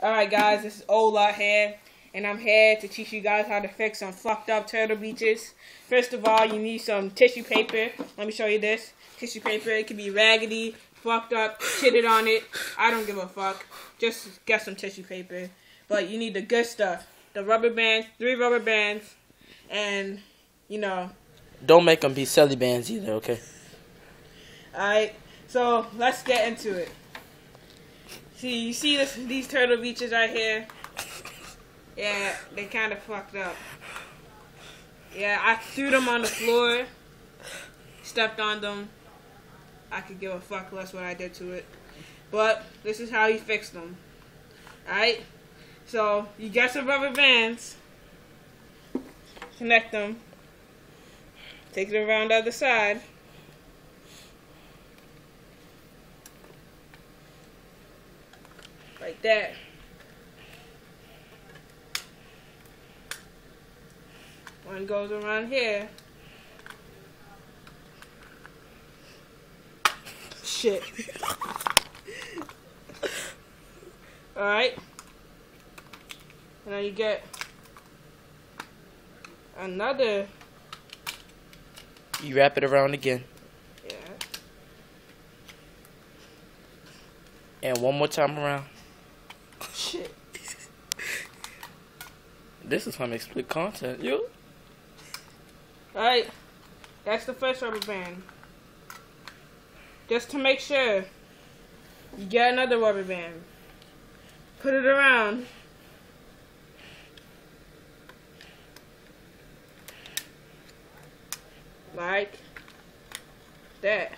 Alright guys, this is Ola here, and I'm here to teach you guys how to fix some fucked up turtle beaches. First of all, you need some tissue paper. Let me show you this. Tissue paper, it can be raggedy, fucked up, shitted on it. I don't give a fuck. Just get some tissue paper. But you need the good stuff. The rubber bands, 3 rubber bands, and, you know. Don't make them be silly bands either, okay? Alright, so let's get into it. See, you see these turtle beaches right here? Yeah, they kind of fucked up. Yeah, I threw them on the floor, stepped on them. I could give a fuck less what I did to it. But this is how you fix them. Alright? So, you get some rubber bands, connect them, take it around the other side. Like that. One goes around here. Shit. Alright. And then you get another. You wrap it around again. Yeah. And one more time around. Shit. This is some explicit content, yo. Alright. That's the first rubber band. Just to make sure, you get another rubber band. Put it around. Like that.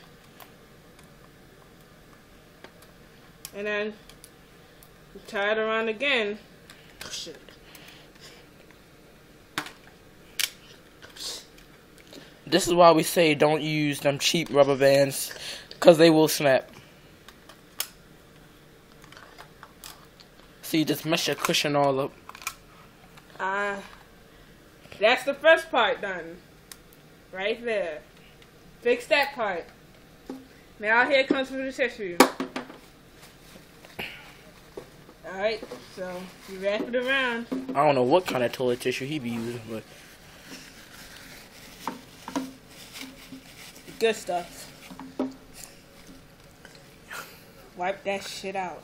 And then you tie it around again. Oh, shit. This is why we say don't use them cheap rubber bands, because they will snap. So you just mess your cushion all up. That's the first part done. Right there. Fix that part. Now here comes the tissue. Alright, so you wrap it around. I don't know what kind of toilet tissue he be using, but good stuff. Wipe that shit out.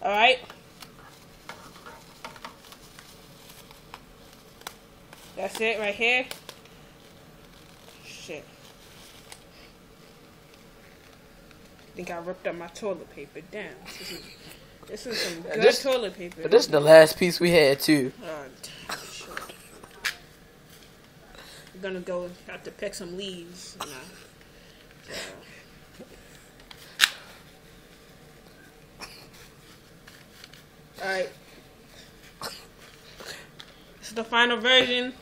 Alright. That's it right here. Shit. I think I ripped up my toilet paper. Damn. This is some good toilet paper. This is the last piece we had too. Oh, damn, shit. We're gonna go have to pick some leaves. You know. Alright. This is the final version.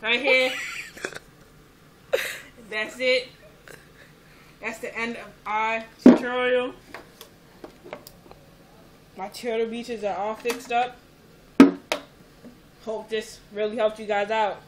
Right here. That's it. That's the end of our tutorial. My turtle beaches are all fixed up. Hope this really helped you guys out.